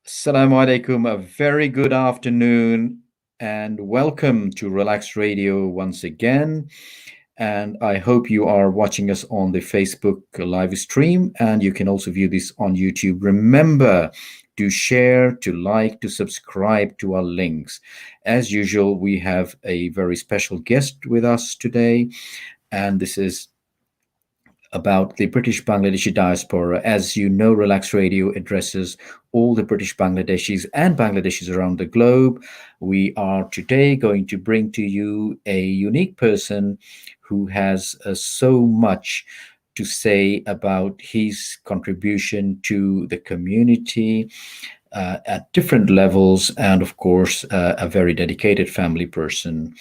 Assalamu alaikum, a very good afternoon, and welcome to Relax Radio once again. And I hope you are watching us on the Facebook live stream, and you can also view this on YouTube. Remember to share, to like, to subscribe to our links. As usual, we have a very special guest with us today, and this is about the British Bangladeshi diaspora. As you know, Relax Radio addresses all the British Bangladeshis and Bangladeshis around the globe. We are today going to bring to you a unique person who has so much to say about his contribution to the community at different levels, and of course, a very dedicated family person.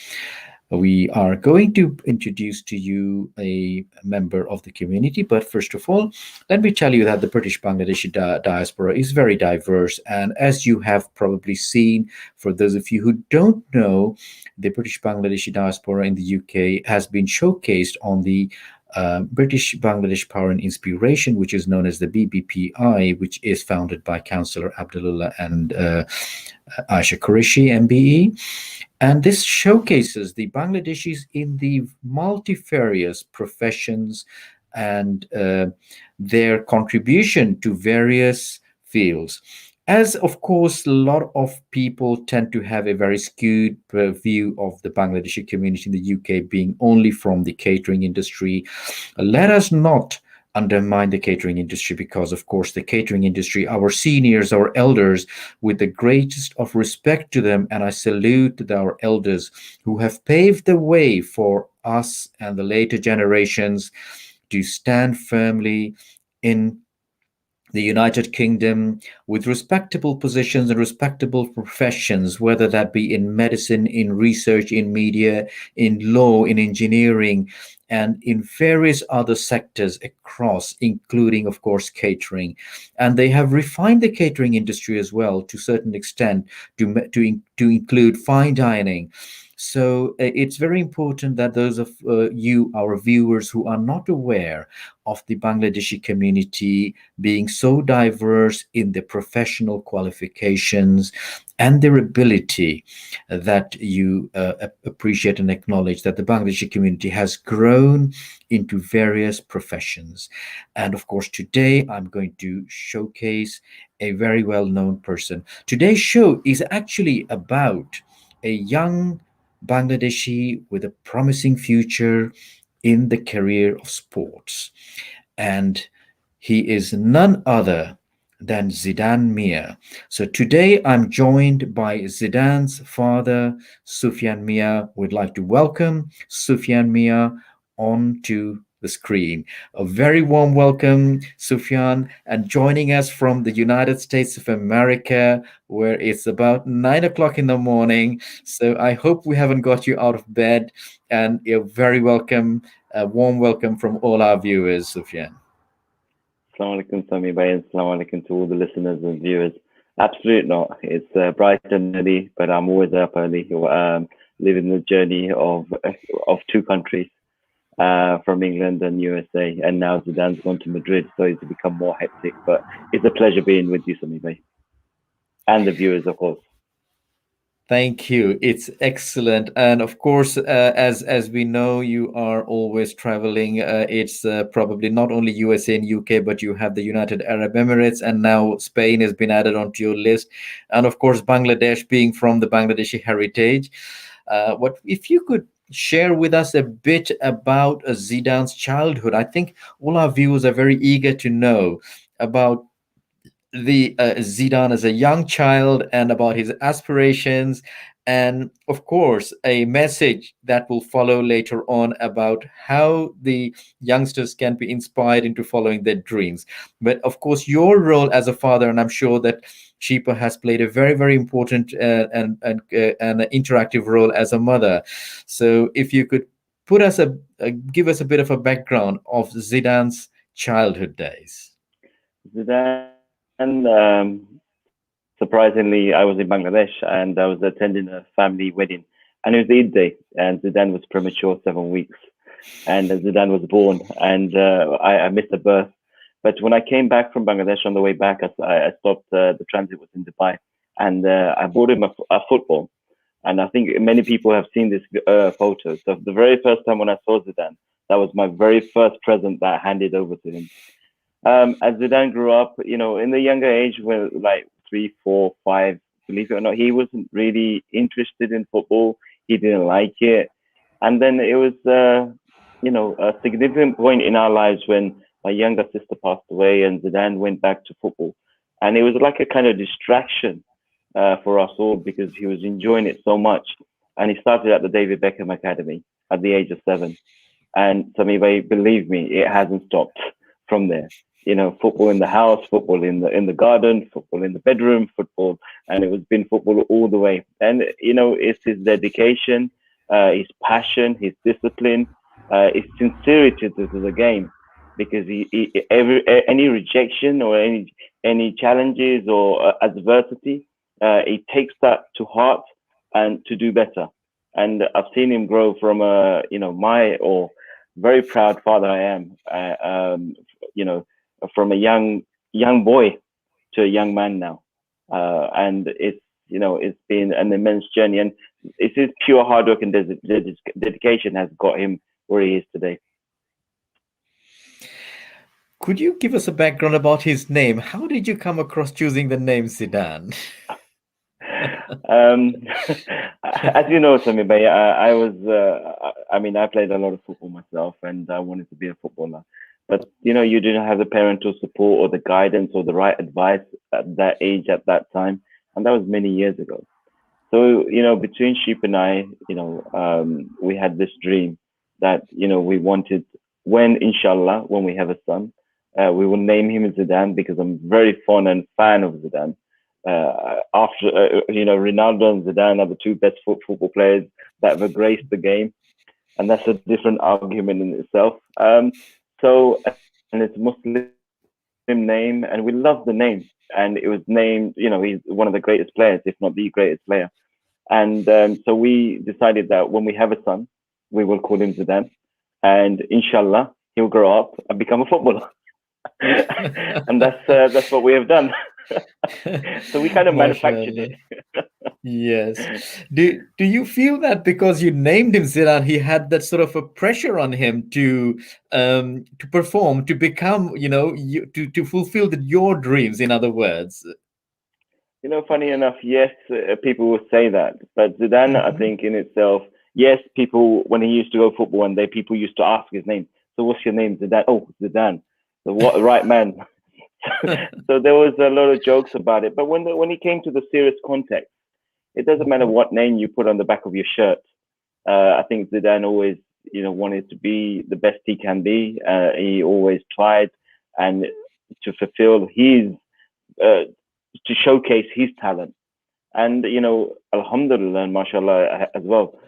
We are going to introduce to you a member of the community, but first of all, let me tell you that the British Bangladeshi diaspora is very diverse. And as you have probably seen, for those of you who don't know, the British Bangladeshi diaspora in the UK has been showcased on the British Bangladesh Power and Inspiration, which is known as the BBPI, which is founded by Councillor Abdullah and Aisha Qureshi, MBE. And this showcases the Bangladeshis in the multifarious professions and their contribution to various fields. As of course, a lot of people tend to have a very skewed view of the Bangladeshi community in the UK being only from the catering industry, let us not undermine the catering industry, because of course the catering industry, our seniors, our elders, with the greatest of respect to them, and I salute our elders who have paved the way for us and the later generations to stand firmly in the United Kingdom with respectable positions and respectable professions, whether that be in medicine, in research, in media, in law, in engineering, and in various other sectors across, including, of course, catering. And they have refined the catering industry as well to a certain extent to include fine dining. So it's very important that those of you, our viewers, who are not aware of the Bangladeshi community being so diverse in their professional qualifications and their ability, that you appreciate and acknowledge that the Bangladeshi community has grown into various professions. And of course, today I'm going to showcase a very well known person. Today's show is actually about a young Bangladeshi with a promising future in the career of sports. And he is none other than Zidan Mia. So today I'm joined by Zidan's father, Sufyan Mia. We'd like to welcome Sufyan Mia onto the screen. A very warm welcome, Sufyan, and joining us from the United States of America, where it's about 9 o'clock in the morning. So I hope we haven't got you out of bed, and you're very welcome. A warm welcome from all our viewers, Sufyan. Assalamu alaikum, Sami Bhai, and assalamu alaikum to all the listeners and viewers. Absolutely not. It's bright and early, but I'm always up early, living the journey of two countries, from England and USA, and now Zidane's gone to Madrid, so it's become more hectic. But it's a pleasure being with you, Sami Bhai, and the viewers, of course. Thank you. It's excellent, and of course, as we know, you are always traveling. It's probably not only USA and UK, but you have the United Arab Emirates, and now Spain has been added onto your list, and of course, Bangladesh, being from the Bangladeshi heritage. What if you could share with us a bit about Zidane's childhood? I think all our viewers are very eager to know about the Zidan as a young child and about his aspirations, and of course, a message that will follow later on about how the youngsters can be inspired into following their dreams. But of course, your role as a father, and I'm sure that Sheepa has played a very, very important and interactive role as a mother. So, if you could put us give us a bit of a background of Zidan's childhood days. Zidane, surprisingly, I was in Bangladesh and I was attending a family wedding, and it was Eid day, and Zidane was premature, 7 weeks, and Zidane was born, and I missed the birth. But when I came back from Bangladesh, on the way back, I stopped. The transit was in Dubai, and I bought him a football. And I think many people have seen this photo. So the very first time when I saw Zidane, that was my very first present that I handed over to him. As Zidane grew up, in the younger age, when like 3, 4, 5, believe it or not, he wasn't really interested in football. He didn't like it. And then it was, a significant point in our lives when my younger sister passed away and Zidane went back to football. And it was like a kind of distraction for us all because he was enjoying it so much. And he started at the David Beckham Academy at the age of 7. And Sami Bhai, believe me, it hasn't stopped from there. Football in the house, football in the garden, football in the bedroom, football, and it was been football all the way. And it's his dedication, his passion, his discipline, his sincerity to the game, because any rejection or any challenges or adversity, he takes that to heart and to do better. And I've seen him grow from my or very proud father I am, you know, from a young boy to a young man now, and it's been an immense journey, and it's his pure hard work and dedication has got him where he is today. Could you give us a background about his name? How did you come across choosing the name Zidane? um, as you know, Sami Bhai, I was, I mean, I played a lot of football myself, and I wanted to be a footballer. But you didn't have the parental support or the guidance or the right advice at that age, at that time, and that was many years ago. So between Sheep and I, we had this dream that we wanted, when inshallah, when we have a son, we will name him Zidane, because I'm very fond and fan of Zidane. After Ronaldo and Zidane are the two best football players that have graced the game, and that's a different argument in itself. And it's a Muslim name, and we love the name. And it was named, he's one of the greatest players, if not the greatest player. And so we decided that when we have a son, we will call him Zidane, and inshallah, he'll grow up and become a footballer. And that's what we have done. So we kind of manufactured MashaAllah. it. Yes. Do you feel that because you named him Zidane, he had that sort of a pressure on him to perform, to become, to fulfill your dreams, in other words? Funny enough, yes, people will say that, but Zidane, I Mhm. think in itself, yes, people when he used to go football one day, people used to ask his name. So what's your name, Zidane? Oh, Zidane. So what, right man? So there was a lot of jokes about it, but when he came to the serious context, it doesn't matter Mhm. what name you put on the back of your shirt. I think Zidane always, wanted to be the best he can be. He always tried and to fulfill his, uh, to showcase his talent. And alhamdulillah and mashallah as well,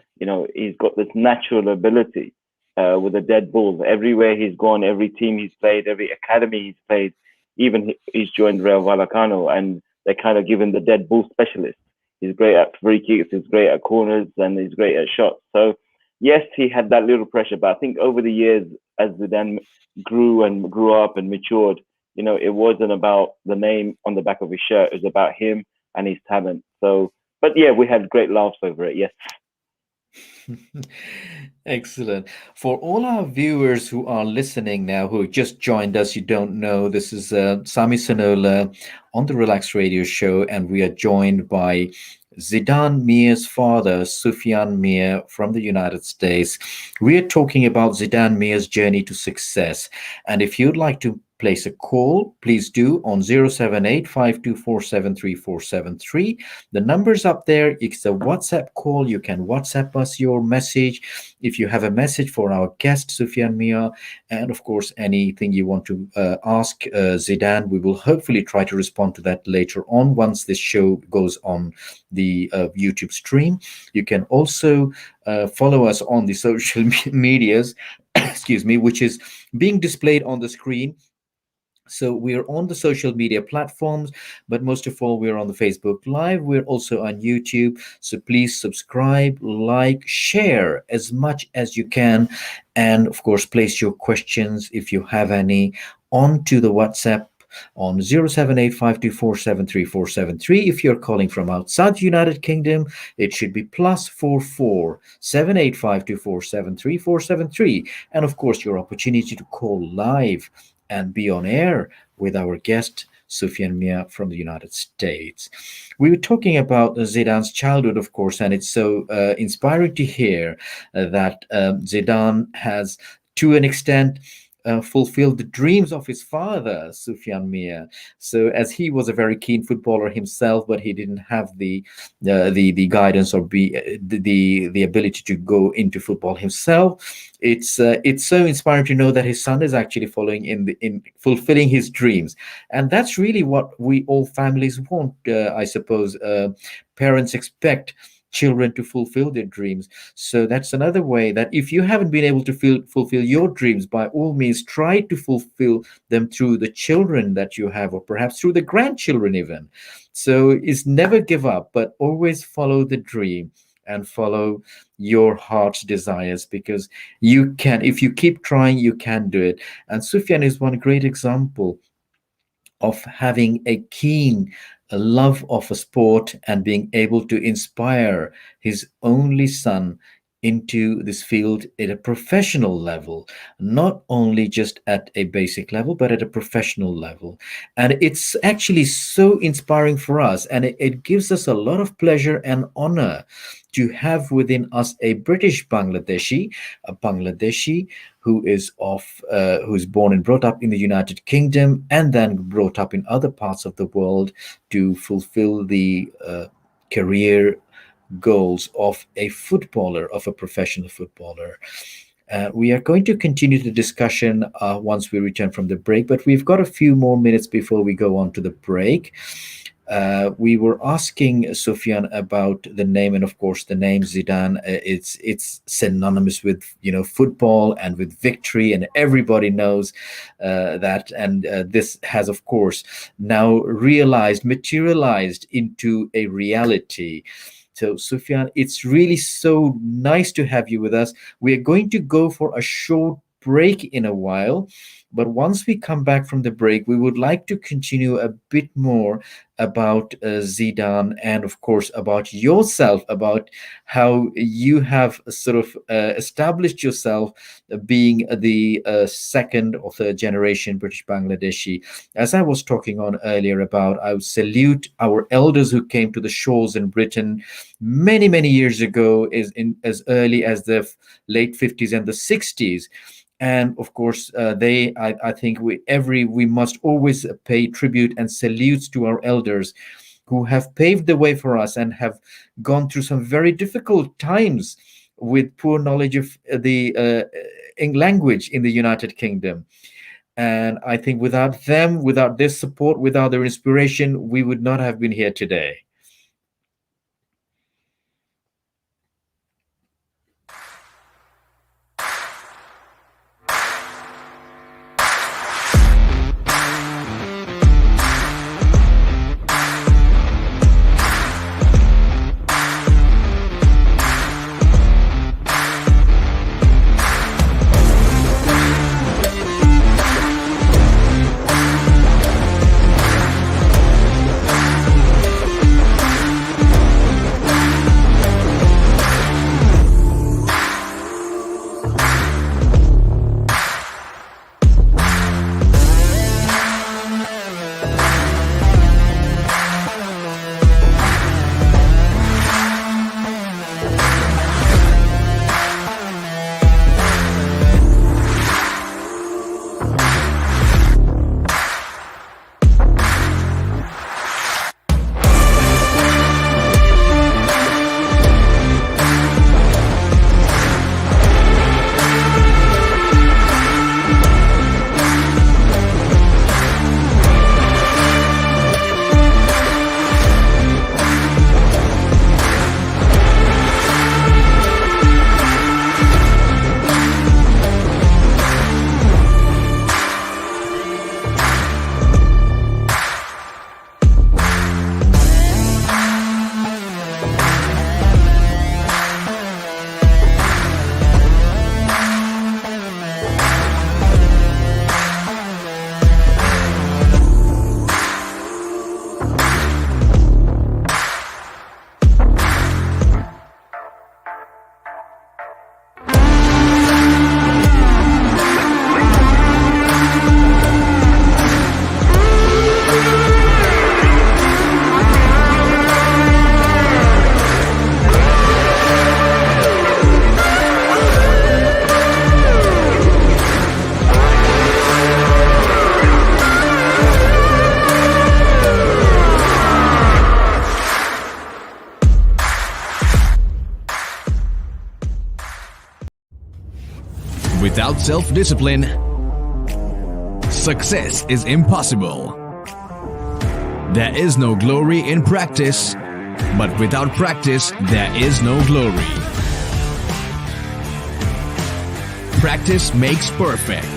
he's got this natural ability with a dead ball. Everywhere he's gone, every team he's played, every academy he's played, even he's joined Real Vallecano, and they kind of give him the dead ball specialist. He's great at free kicks, he's great at corners, and he's great at shots. So yes, he had that little pressure, but I think over the years, as Zidane grew and grew up and matured, it wasn't about the name on the back of his shirt. It was about him and his talent. So, but yeah, we had great laughs over it. Yes. Excellent. For all our viewers who are listening now, who just joined us, you don't know, this is Sami Sanola on the Relax Radio Show, and we are joined by Zidan Mia's father, Sufyan Mia, from the United States. We are talking about Zidan Mia's journey to success. And if you'd like to place a call, please do on 078 The number's up there. It's a WhatsApp call. You can WhatsApp us your message if you have a message for our guest, Sufyan Mia, and of course, anything you want to ask Zidan. We will hopefully try to respond to that later on once this show goes on the YouTube stream. You can also follow us on the social medias, excuse me, which is being displayed on the screen. So we're on the social media platforms, but most of all, we're on the Facebook Live. We're also on YouTube. So please subscribe, like, share as much as you can. And of course, place your questions if you have any onto the WhatsApp on 07852473473. If you're calling from outside the United Kingdom, it should be +44 78524734773. And of course, your opportunity to call live and be on air with our guest, Sufyan Mia from the United States. We were talking about Zidane's childhood, of course, and it's so inspiring to hear that Zidane has, to an extent, fulfilled the dreams of his father, Sufyan Mia. So, as he was a very keen footballer himself, but he didn't have the guidance or the ability to go into football himself. It's so inspiring to know that his son is actually following in fulfilling his dreams, and that's really what we all families want. I suppose parents expect children to fulfill their dreams. So that's another way that if you haven't been able to fulfill your dreams, by all means, try to fulfill them through the children that you have, or perhaps through the grandchildren, even. So it's never give up, but always follow the dream and follow your heart's desires, because you can, if you keep trying, you can do it. And Sufyan is one great example of having a keen love of a sport and being able to inspire his only son into this field at a professional level, not only just at a basic level, but at a professional level. And it's actually so inspiring for us, and it gives us a lot of pleasure and honor to have within us a British Bangladeshi, a Bangladeshi who's born and brought up in the United Kingdom and then brought up in other parts of the world to fulfill the career goals of a footballer, of a professional footballer. We are going to continue the discussion once we return from the break, but we've got a few more minutes before we go on to the break. We were asking Sufyan about the name, and of course, the name Zidane. It's synonymous with football and with victory, and everybody knows that. And this has, of course, now materialized into a reality. So, Sufyan, it's really so nice to have you with us. We are going to go for a short break in a while, but once we come back from the break, we would like to continue a bit more about Zidane, and of course about yourself, about how you have sort of established yourself being the second or third generation British Bangladeshi. As I was talking on earlier about, I would salute our elders who came to the shores in Britain many years ago, as early as the late 50s and the 60s. And of course, I think we must always pay tribute and salutes to our elders who have paved the way for us and have gone through some very difficult times with poor knowledge of the language in the United Kingdom. And I think without them, without their support, without their inspiration, we would not have been here today. without self-discipline, success is impossible. There is no glory in practice, but without practice, there is no glory. Practice makes perfect.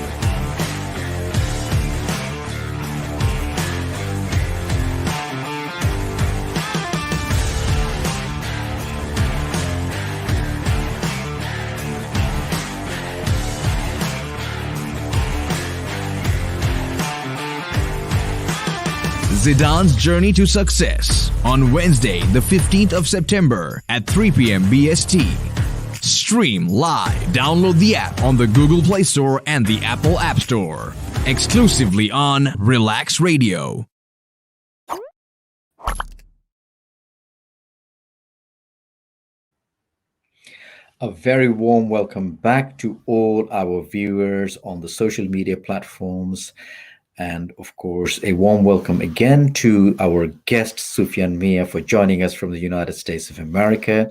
Zidan's Journey to Success on Wednesday, the 15th of September at 3 p.m. BST. Stream live. Download the app on the Google Play Store and the Apple App Store. Exclusively on Relaks Radio. A very warm welcome back to all our viewers on the social media platforms. And of course, a warm welcome again to our guest, Sufyan Mia, for joining us from the United States of America.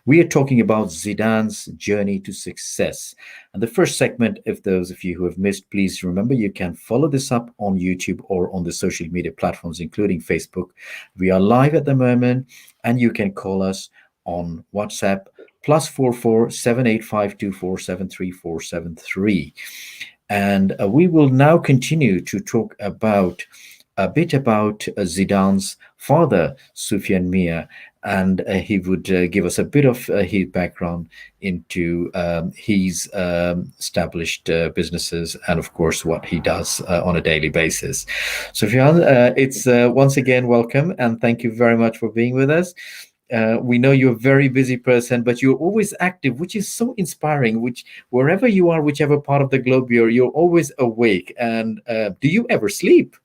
We are talking about Zidan's journey to success. And the first segment, if those of you who have missed, please remember you can follow this up on YouTube or on the social media platforms, including Facebook. We are live at the moment, and you can call us on WhatsApp +44 7852473473. And we will now continue to talk about a bit about Zidan's father, Sufyan Mia, and he would give us a bit of his background into his established businesses and, of course, what he does on a daily basis. Sufyan, it's once again welcome and thank you very much for being with us. We know you're a very busy person, but you're always active, which is so inspiring. Which wherever you are, whichever part of the globe you're always awake. And do you ever sleep?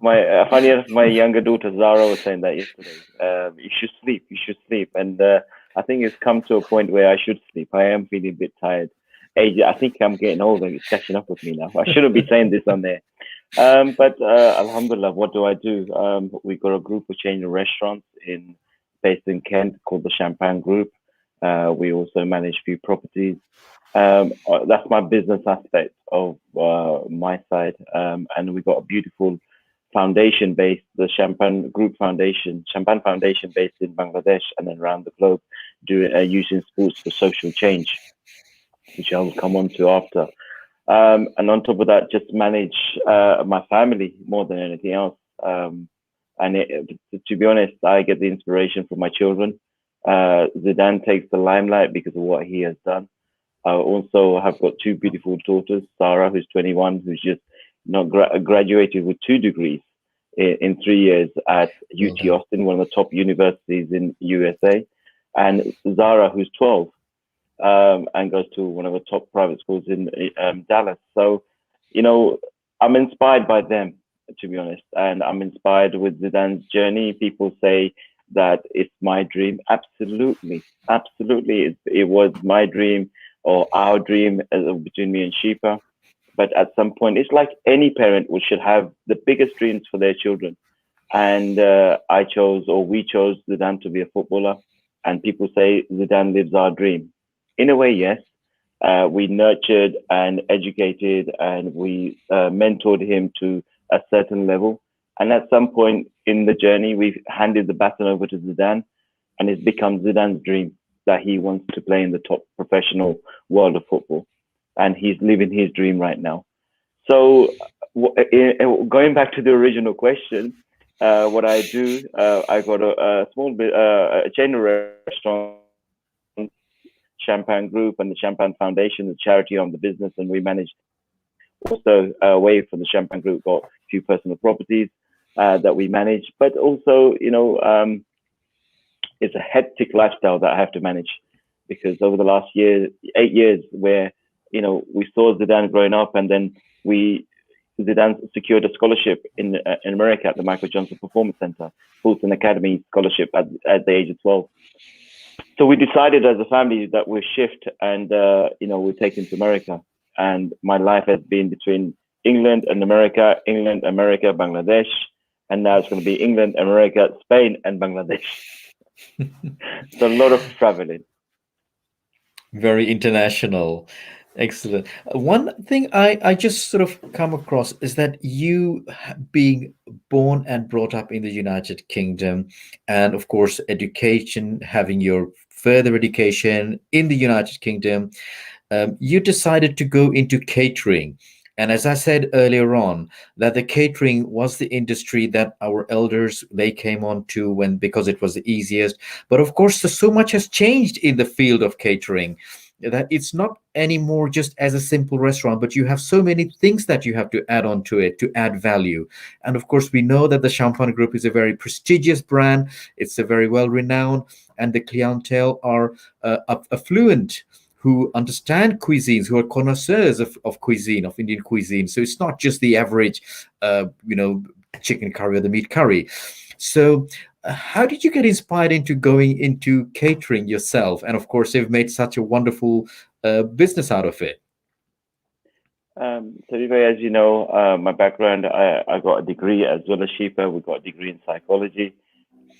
Funny enough, my younger daughter Zara was saying that yesterday. You should sleep. You should sleep. And I think it's come to a point where I should sleep. I am feeling a bit tired. Age, I think I'm getting older. It's catching up with me now. I shouldn't be saying this on there. But Alhamdulillah, what do I do? We got a group of chain of restaurants based in Kent called the Champagne Group. We also manage a few properties. That's my business aspect of my side. And we got a beautiful foundation based, the Champagne Foundation based in Bangladesh and then around the globe, using sports for social change, which I'll come on to after. And on top of that, just manage my family more than anything else. To be honest, I get the inspiration from my children. Zidan takes the limelight because of what he has done. I also have got two beautiful daughters, Sarah, who's 21, who's just graduated with 2 degrees in 3 years at UT Austin, one of the top universities in USA, and Zara, who's 12. And goes to one of the top private schools in Dallas. So, I'm inspired by them, to be honest. And I'm inspired with Zidan's journey. People say that it's my dream. Absolutely. Absolutely. It was my dream or our dream between me and Shifa. But at some point, it's like any parent should have the biggest dreams for their children. And we chose Zidan to be a footballer. And people say Zidan lives our dream. In a way, yes. We nurtured and educated and we mentored him to a certain level. And at some point in the journey, we've handed the baton over to Zidan, and it's become Zidan's dream that he wants to play in the top professional world of football. And he's living his dream right now. So going back to the original question, what I do, I got a small bit, a chain of restaurants, Champagne Group and the Champagne Foundation, the charity on the business, and we manage also away from the Champagne Group, got a few personal properties that we manage, but also, it's a hectic lifestyle that I have to manage because over the last 8 years where, we saw Zidan growing up and then Zidan secured a scholarship in America at the Michael Johnson Performance Center, Fulton Academy scholarship at the age of 12. So we decided as a family that we'll shift and, we'll take him to America. And my life has been between England, America, Bangladesh. And now it's going to be England, America, Spain, and Bangladesh. So a lot of traveling. Very international. Excellent. One thing I just sort of come across is that you being born and brought up in the United Kingdom, and of course, education, having your further education in the United Kingdom, you decided to go into catering. And as I said earlier on, that the catering was the industry that our elders they came on to when because it was the easiest. But of course, so much has changed in the field of catering that it's not anymore just as a simple restaurant, but you have so many things that you have to add on to it to add value. And of course, we know that the Champagne Group is a very prestigious brand. It's a very well renowned, and the clientele are affluent who understand cuisines, who are connoisseurs of cuisine, of Indian cuisine. So it's not just the average, chicken curry or the meat curry. So, how did you get inspired into going into catering yourself? And of course, you've made such a wonderful business out of it. So, Vivek, as you know, my background, I got a degree as well as Shifa. We got a degree in psychology.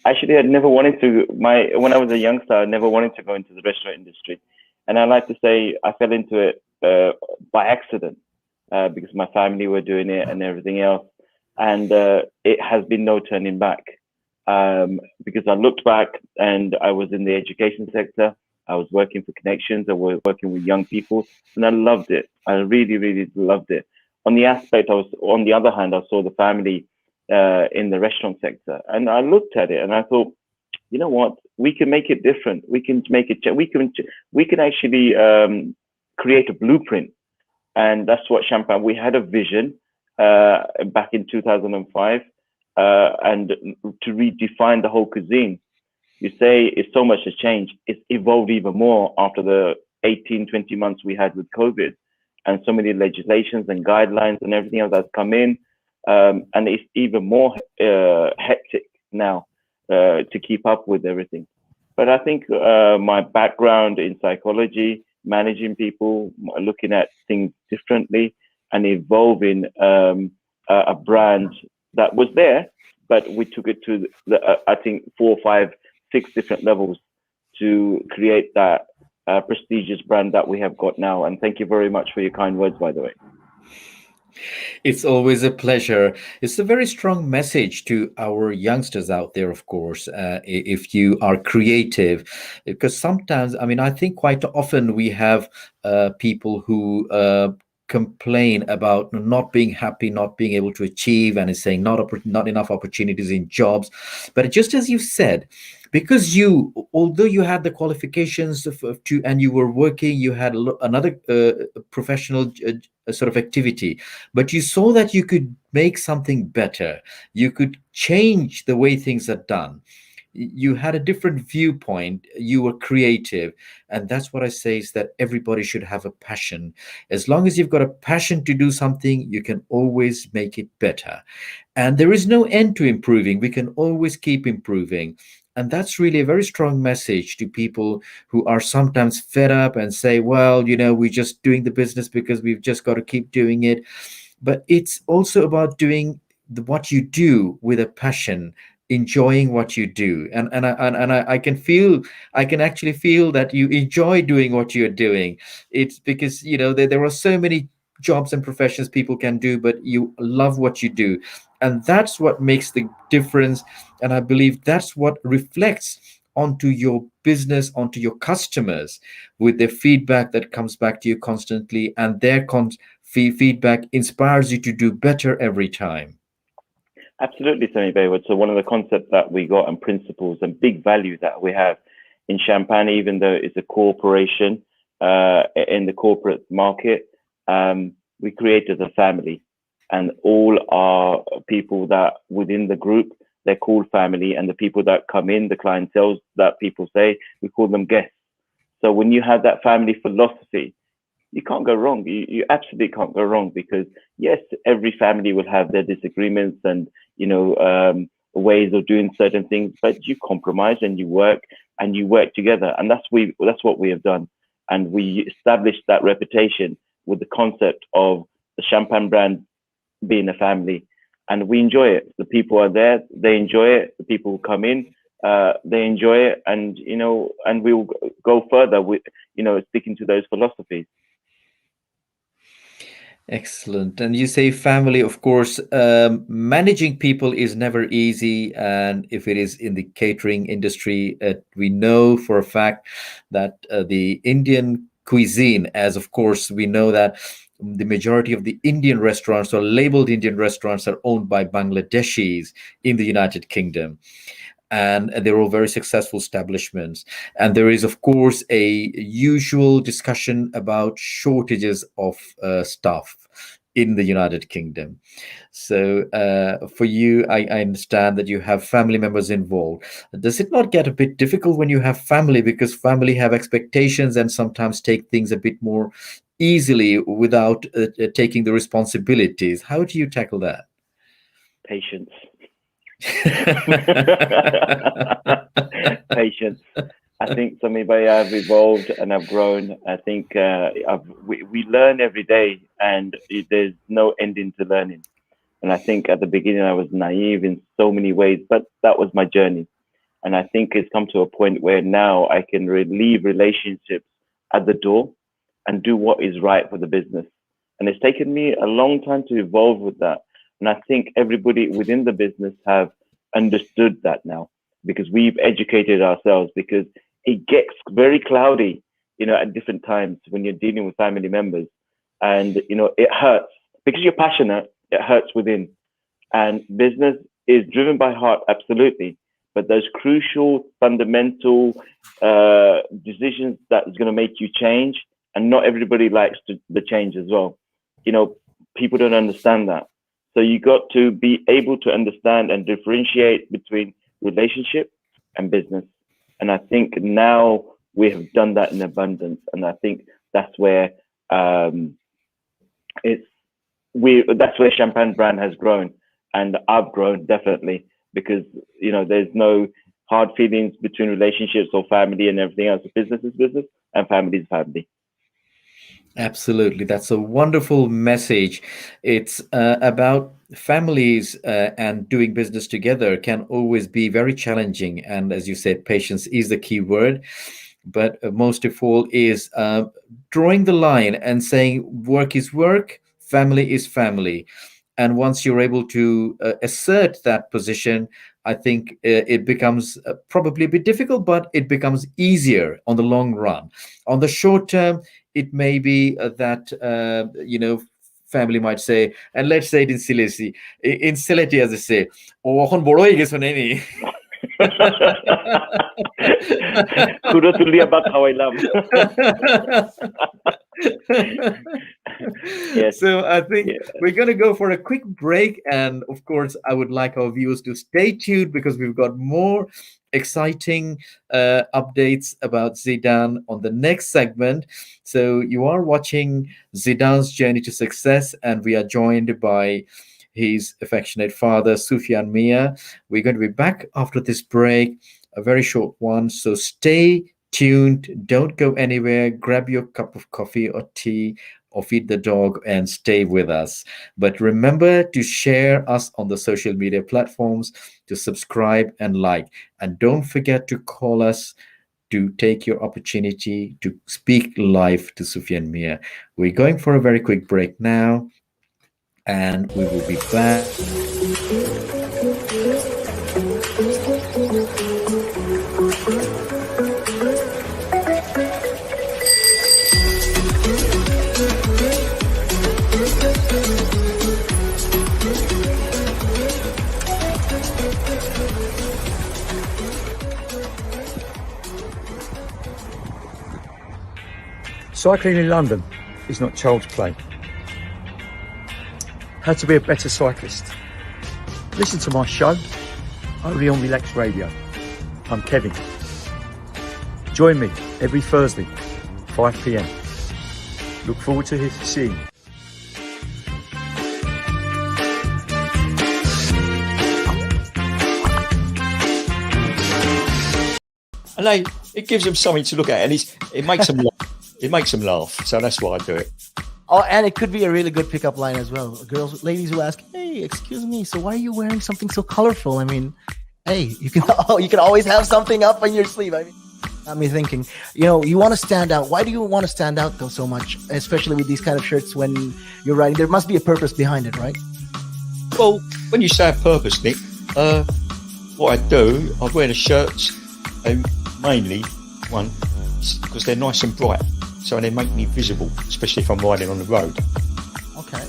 Actually, I never wanted to. When I was a youngster, I never wanted to go into the restaurant industry, and I like to say I fell into it by accident because my family were doing it and everything else, and it has been no turning back. Because I looked back and I was in the education sector. I was working for connections. I was working with young people, and I loved it. I really, really loved it. On the other hand, I saw the family in the restaurant sector, and I looked at it and I thought, you know what, we can make it different. We can make it. We can actually create a blueprint, and that's what Champagne. We had a vision back in 2005, and to redefine the whole cuisine. You say it's so much has changed. It's evolved even more after the 18, 20 months we had with COVID, and so many legislations and guidelines and everything else that's come in. And it's even more hectic now to keep up with everything. But I think my background in psychology, managing people, looking at things differently, and evolving a brand that was there, but we took it to I think 4, 5, 6 different levels to create that prestigious brand that we have got now. And thank you very much for your kind words, by the way. It's always a pleasure. It's a very strong message to our youngsters out there, of course, if you are creative. Because sometimes, I mean, I think quite often we have people who complain about not being happy, not being able to achieve, and is saying not enough opportunities in jobs. But just as you said, because you, although you had the qualifications to, and you were working, you had another professional sort of activity, but you saw that you could make something better. You could change the way things are done. You had a different viewpoint. You were creative. And that's what I say is that everybody should have a passion. As long as you've got a passion to do something, you can always make it better. And there is no end to improving. We can always keep improving. And that's really a very strong message to people who are sometimes fed up and say, well, we're just doing the business because we've just got to keep doing it. But it's also about doing what you do with a passion, enjoying what you do. I can feel, I can actually feel that you enjoy doing what you're doing. It's because, there are so many jobs and professions people can do, but you love what you do. And that's what makes the difference. And I believe that's what reflects onto your business, onto your customers, with the feedback that comes back to you constantly, and their feedback inspires you to do better every time. Absolutely, Sammy Bayward. So one of the concepts that we got and principles and big values that we have in Champagne, even though it's a corporation in the corporate market, we created a family, and all our people that within the group, they're called family, and the people that come in, the clientele that people say, we call them guests. So when you have that family philosophy, you can't go wrong. You absolutely can't go wrong, because yes, every family will have their disagreements and ways of doing certain things, but you compromise and you work together, and that's what we have done, and we established that reputation with the concept of the Champagne brand being a family, and we enjoy it. The people are there, they enjoy it. The people who come in, they enjoy it, and and we will go further with sticking to those philosophies. Excellent. And you say family, of course, managing people is never easy. And if it is in the catering industry, we know for a fact that the Indian cuisine, as of course, we know that the majority of the Indian restaurants or labeled Indian restaurants are owned by Bangladeshis in the United Kingdom, and they're all very successful establishments. And there is, of course, a usual discussion about shortages of staff in the United Kingdom. So, for you, I understand that you have family members involved. Does it not get a bit difficult when you have family, because family have expectations and sometimes take things a bit more easily without taking the responsibilities? How do you tackle that? Patience. Patience. I think, Sami Bhai, I've evolved and I've grown. I think we learn every day, and there's no ending to learning. And I think at the beginning I was naive in so many ways, but that was my journey. And I think it's come to a point where now I can leave relationships at the door and do what is right for the business. And it's taken me a long time to evolve with that. And I think everybody within the business have understood that now, because we've educated ourselves, because it gets very cloudy, at different times when you're dealing with family members. And, it hurts because you're passionate, it hurts within. And business is driven by heart, absolutely. But those crucial, fundamental decisions that is going to make you change, and not everybody likes the change as well. People don't understand that. So you got to be able to understand and differentiate between relationship and business. And I think now we have done that in abundance. And I think that's where that's where Champagne brand has grown, and I've grown definitely, because there's no hard feelings between relationships or family and everything else. Business is business, and family is family. Absolutely. That's a wonderful message. It's about families, and doing business together can always be very challenging. And as you said, patience is the key word. But most of all is drawing the line and saying work is work, family is family. And once you're able to assert that position, I think it becomes probably a bit difficult, but it becomes easier on the long run. On the short term, it may be that family might say, and let's say it in Sileti, as they say, "Oh, এখন বড় হয়ে গেছো নানি?" Kudo tulia bat hawailam. Yes. So I think we're going to go for a quick break. And of course, I would like our viewers to stay tuned, because we've got more exciting updates about Zidan on the next segment. So you are watching Zidan's Journey to Success, and we are joined by his affectionate father, Sufyan Mia. We're going to be back after this break, a very short one. So stay tuned. Don't go anywhere. Grab your cup of coffee or tea, or feed the dog, and stay with us. But remember to share us on the social media platforms, to subscribe and like. And don't forget to call us to take your opportunity to speak live to Sufyan Mia. We're going for a very quick break now, and we will be back. Cycling in London is not child's play. How to be a better cyclist? Listen to my show, only on Relaks Radio. I'm Kevin. Join me every Thursday, 5 p.m. Look forward to seeing you. And it gives them something to look at, and it makes them laugh. It makes them laugh, so that's why I do it. Oh, and it could be a really good pickup line as well. Ladies who ask, "Hey, excuse me, so why are you wearing something so colorful?" I mean, hey, you can you can always have something up on your sleeve. I mean, got me thinking. You want to stand out. Why do you want to stand out though so much, especially with these kind of shirts when you're riding? There must be a purpose behind it, right? Well, when you say purpose, Nick, what I do, I wear the shirts mainly, one, because they're nice and bright, so they make me visible, especially if I'm riding on the road. Okay.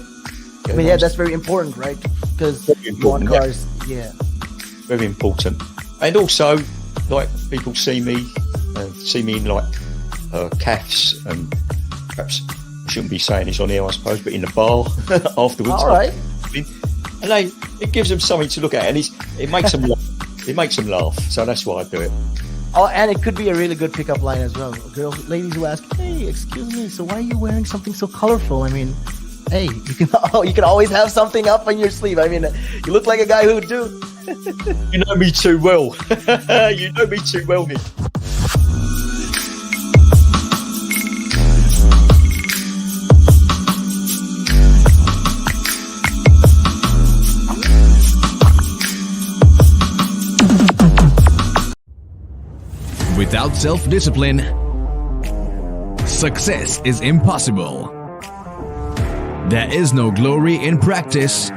Yeah, I mean, yeah, that's very important, right? Because you want cars, yeah. Very important. And also, like, people see me in, like, calves, and perhaps I shouldn't be saying this on here, I suppose, but in the bar afterwards. All right. And it gives them something to look at, and it makes them laugh. It makes them laugh, so that's why I do it. Oh, and it could be a really good pickup line as well. Ladies who ask, hey, excuse me, so why are you wearing something so colorful? I mean, hey, you can always have something up on your sleeve. I mean, you look like a guy who would do. You know me too well. You know me too well, Nick. Without self-discipline, success is impossible. There is no glory in practice,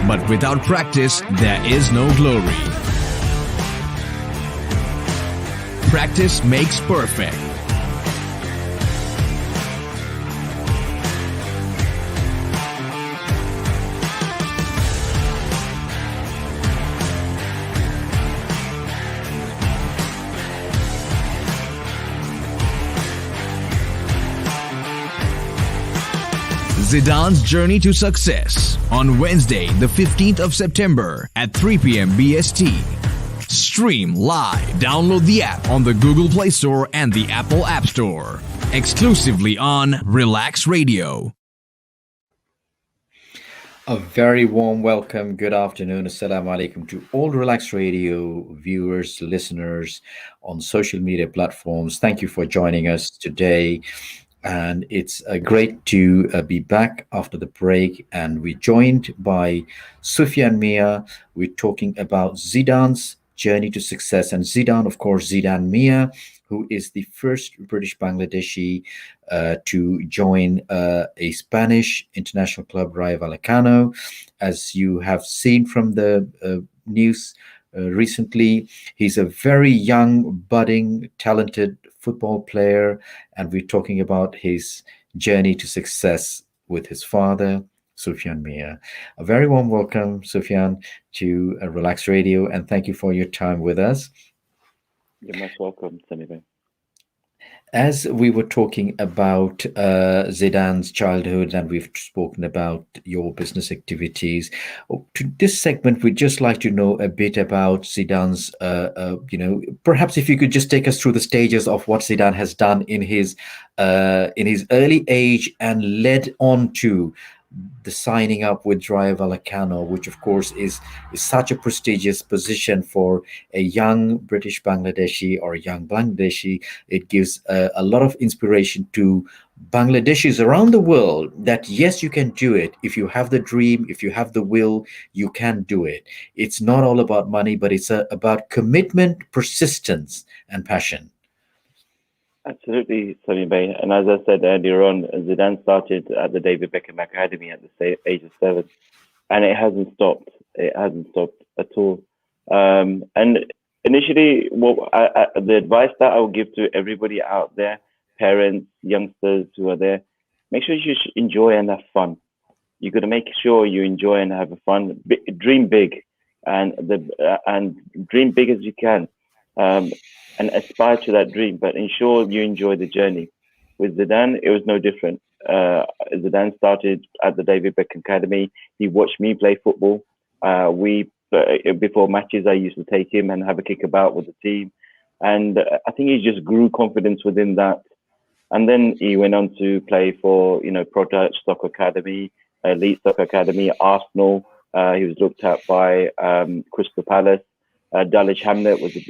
but without practice, there is no glory. Practice makes perfect. Zidan's Journey to Success on Wednesday, the 15th of September at 3 p.m. BST. Stream live. Download the app on the Google Play Store and the Apple App Store. Exclusively on Relaks Radio. A very warm welcome. Good afternoon. Assalamu alaikum to all Relax Radio viewers, listeners on social media platforms. Thank you for joining us today. And it's great to be back after the break. And we're joined by Sufyan Mia. We're talking about Zidan's journey to success. And Zidan, of course, Zidan Mia, who is the first British Bangladeshi to join a Spanish international club, Rayo Vallecano. As you have seen from the news recently, he's a very young, budding, talented football player, and we're talking about his journey to success with his father, Sufyan Mia. A very warm welcome, Sufyan, to Relax Radio, and thank you for your time with us. You're most welcome, Sami Bhai. As we were talking about Zidan's childhood, and we've spoken about your business activities, to this segment, we'd just like to know a bit about Zidan's, perhaps if you could just take us through the stages of what Zidan has done in his early age and led on to the signing up with Rayo Vallecano, which of course is such a prestigious position for a young British Bangladeshi or a young Bangladeshi. It gives a lot of inspiration to Bangladeshis around the world that yes, you can do it. If you have the dream, if you have the will, you can do it. It's not all about money, but it's about commitment, persistence, and passion. Absolutely, Sami Bhai. And as I said earlier on, Zidane started at the David Beckham Academy at the age of 7, and it hasn't stopped. It hasn't stopped at all. And initially, the advice that I would give to everybody out there, parents, youngsters who are there, make sure you enjoy and have fun. You got to make sure you enjoy and have fun. Dream big, and dream big as you can. And aspire to that dream, but ensure you enjoy the journey. With Zidan, it was no different. Zidan started at the David Beckham Academy. He watched me play football. Before matches, I used to take him and have a kick about with the team. And I think he just grew confidence within that. And then he went on to play for, Prototype Soccer Academy, Elite Soccer Academy, Arsenal. He was looked at by Crystal Palace. Dulwich Hamlet was a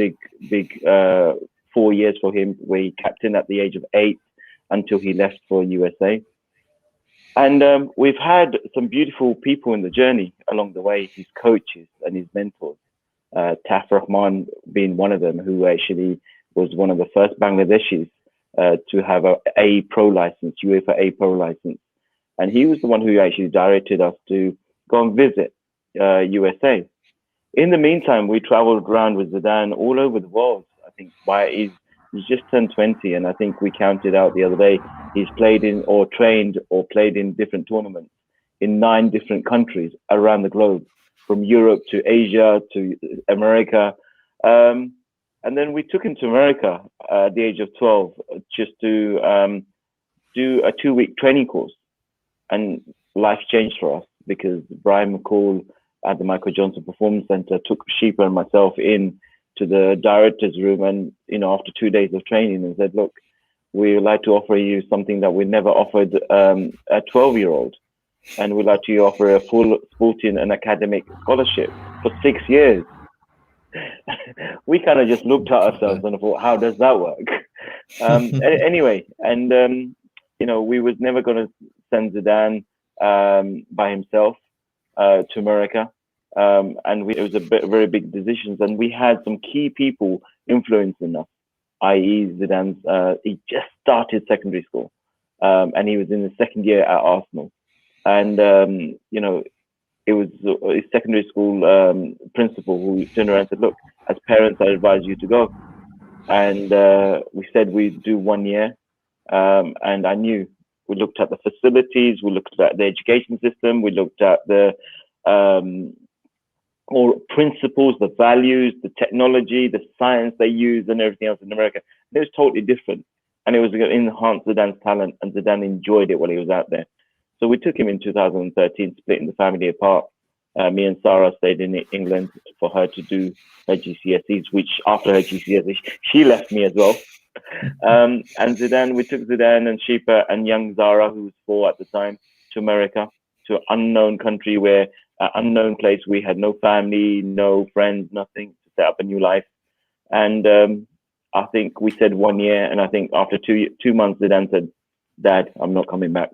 big 4 years for him, where he captained at the age of 8 until he left for USA. And we've had some beautiful people in the journey along the way, his coaches and his mentors. Taf Rahman being one of them, who actually was one of the first Bangladeshis to have a pro license, UEFA A pro license. And he was the one who actually directed us to go and visit USA. In the meantime, we traveled around with Zidan all over the world. I think he's just turned 20, and I think we counted out the other day, he's played in or trained or played in different tournaments in 9 different countries around the globe, from Europe to Asia to America. And then we took him to America at the age of 12 just to do a 2-week training course. And life changed for us, because Brian McCall at the Michael Johnson Performance Center took Sheepa and myself in to the director's room, and after 2 days of training, and said, look, we would like to offer you something that we never offered a 12-year-old, and we'd like to offer a full sporting and academic scholarship for 6 years. We kind of just looked at ourselves and thought, how does that work? Anyway, and we was never going to send Zidan by himself to America. And it was a very big decision, and we had some key people influencing us, i.e. Zidan's, he just started secondary school, and he was in the second year at Arsenal. And, it was his secondary school principal who turned around and said, look, as parents, I advise you to go. And we said we'd do 1 year. And I knew, we looked at the facilities, we looked at the education system, we looked at the or principles, the values, the technology, the science they use, and everything else in America. It was totally different, and it was going to enhance Zidan's talent, and Zidan enjoyed it while he was out there. So we took him in 2013, splitting the family apart. Me and Sarah stayed in England for her to do her GCSEs, which after her GCSEs, she left me as well. And Zidan, we took Zidan and Sheepa and young Zara, who was 4 at the time, to America, to an unknown country where unknown place. We had no family, no friends, nothing, to set up a new life. And I think we said 1 year, and I think after 2 months, Zidan said, Dad, I'm not coming back.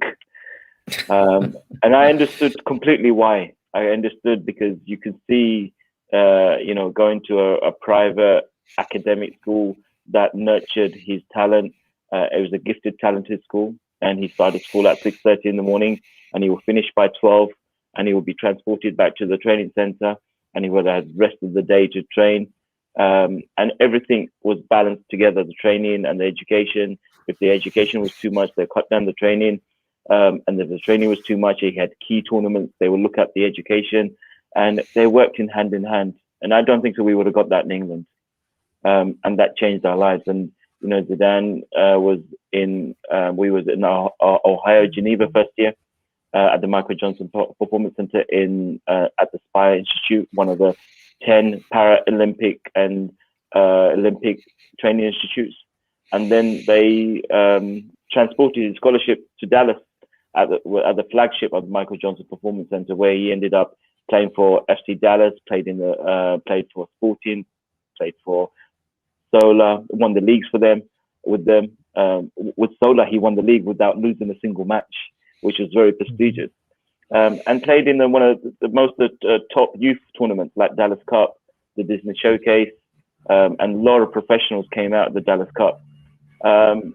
And I understood completely why. I understood because you could see, going to a private academic school that nurtured his talent. It was a gifted, talented school, and he started school at 6:30 in the morning, and he will finish by 12. And he will be transported back to the training center, and he would have the rest of the day to train. And everything was balanced together, the training and the education. If the education was too much, they cut down the training. And if the training was too much, he had key tournaments, they would look at the education, and they worked in hand. And I don't think so we would have got that in England. And that changed our lives. And, Zidan we was in our Ohio, Geneva first year. At the Michael Johnson Performance Center at the Spire Institute, one of the 10 Paralympic and Olympic training institutes. And then they transported his scholarship to Dallas at the flagship of the Michael Johnson Performance Center, where he ended up playing for FC Dallas, played for Sporting, played for Sola, won the leagues with them. With Sola, he won the league without losing a single match, which was very prestigious, and played in one of the most top youth tournaments like Dallas Cup, the Disney Showcase, and a lot of professionals came out of the Dallas Cup. And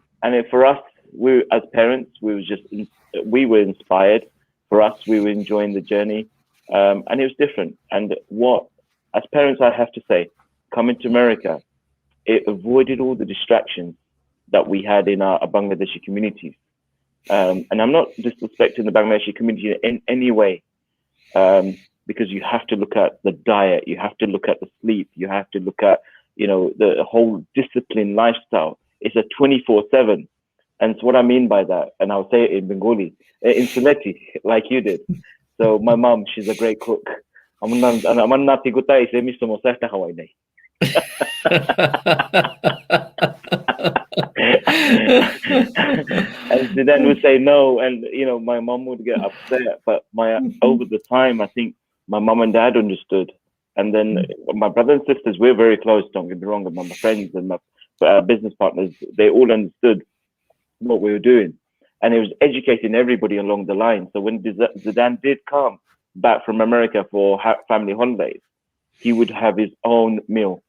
for us, we as parents, we were inspired. For us, we were enjoying the journey, and it was different. And as parents, I have to say, coming to America, it avoided all the distractions that we had in our Bangladeshi communities. And I'm not disrespecting the Bangladeshi community in any way, because you have to look at the diet, you have to look at the sleep, you have to look at, the whole discipline lifestyle. It's a 24/7. And so what I mean by that, and I'll say it in Bengali, in Suleti, like you did. So my mom, she's a great cook. And then would say no, and my mom would get upset. But over the time, I think my mom and dad understood, and then my brothers and sisters, we're very close. Don't get me wrong, and my friends and my business partners, they all understood what we were doing, and it was educating everybody along the line. So when Zidan did come back from America for family holidays, he would have his own meal,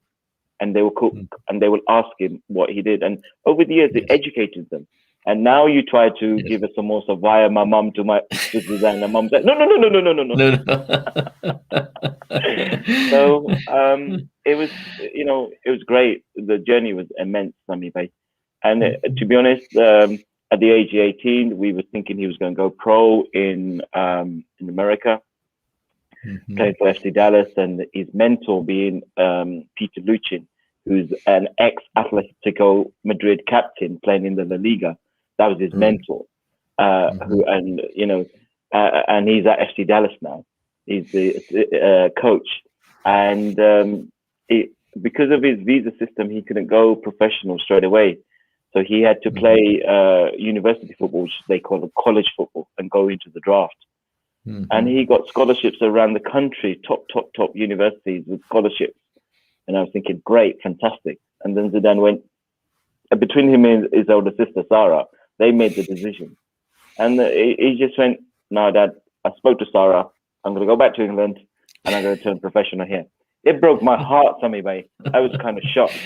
and they will cook, and they will ask him what he did. And over the years, they educated them. And now you try to give a samosa via my mum to Zidan, and mum said, no. No, So it was, it was great. The journey was immense, Sami Bhai. And to be honest, at the age of 18, we were thinking he was going to go pro in America, playing for FC Dallas, and his mentor being Peter Luchin, who's an ex-Atletico Madrid captain playing in the La Liga. That was his mentor, and he's at FC Dallas now. He's the coach, and because of his visa system, he couldn't go professional straight away. So he had to play university football, which they call college football, and go into the draft. And he got scholarships around the country, top universities with scholarships. And I was thinking, great, fantastic. And then Zidan went, between him and his older sister, Sarah, they made the decision. And he just went, no, Dad, I spoke to Sarah. I'm going to go back to England and I'm going to turn professional here. It broke my heart, Sami Bhai. I was kind of shocked.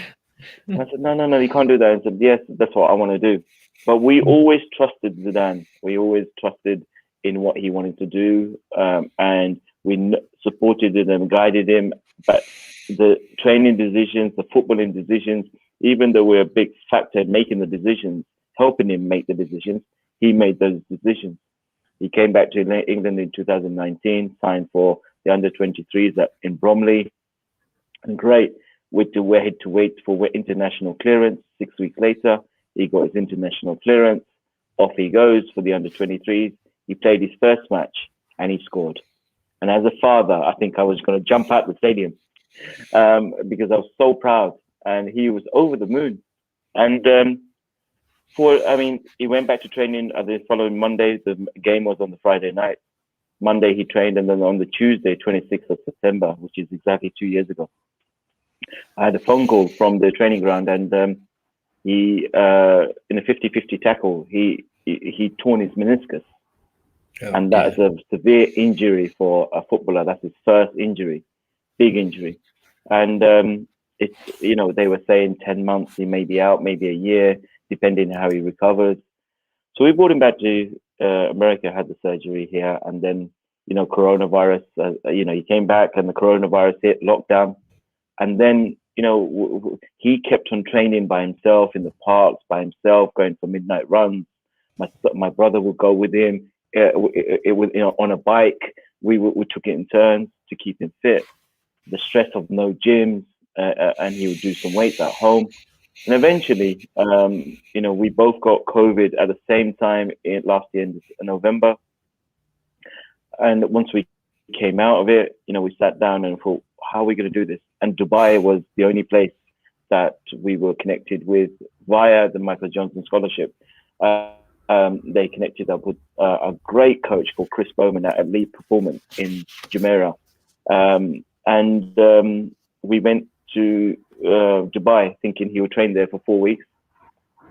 And I said, no, you can't do that. And I said, yes, that's what I want to do. But we always trusted Zidan. We always trusted in what he wanted to do. And we supported him and guided him. But the training decisions, the footballing decisions, even though we're a big factor in making the decisions, helping him make the decisions, he made those decisions. He came back to England in 2019, signed for the under-23s in Bromley. And great. We had to wait for international clearance. 6 weeks later, he got his international clearance. Off he goes for the under-23s. He played his first match and he scored. And as a father, I think I was going to jump out the stadium because I was so proud. And he was over the moon. And he went back to training the following Monday. The game was on the Friday night. Monday he trained, and then on the Tuesday, 26th of September, which is exactly 2 years ago, I had a phone call from the training ground, and he, in a 50-50 tackle, he torn his meniscus. And that is a severe injury for a footballer. That's his first injury, big injury. And they were saying 10 months, he may be out, maybe a year, depending on how he recovers. So we brought him back to America, had the surgery here, and then, coronavirus, he came back and the coronavirus hit, lockdown. And then, he kept on training by himself in the parks, by himself, going for midnight runs. My brother would go with him. It was, on a bike. We took it in turns to keep him fit. The stress of no gyms, and he would do some weights at home. And eventually, we both got COVID at the same time last year in November. And once we came out of it, we sat down and thought, how are we going to do this? And Dubai was the only place that we were connected with via the Michael Johnson Scholarship. They connected up with a great coach called Chris Bowman at Elite Performance in Jumeirah. We went to Dubai thinking he would train there for 4 weeks.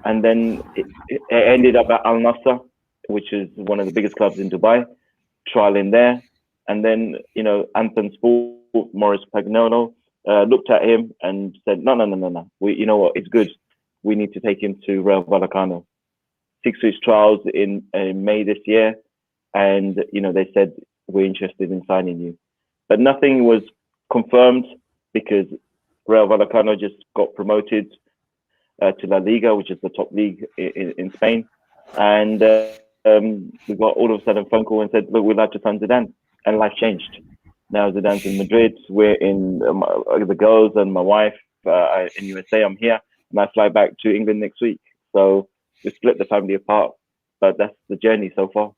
And then it ended up at Al Nassr, which is one of the biggest clubs in Dubai, trialing there. And then, Anthem Sport, Maurice Pagnolo, looked at him and said, no. You know what? It's good. We need to take him to Real Vallecano. 6 weeks trials in May this year. And, they said, we're interested in signing you. But nothing was confirmed because Real Vallecano just got promoted to La Liga, which is the top league in Spain. And we got all of a sudden a phone call and said, look, we'd like to sign Zidan. And life changed. Now Zidan's in Madrid. We're in the girls and my wife in USA. I'm here. And I fly back to England next week. So we split the family apart. But that's the journey so far.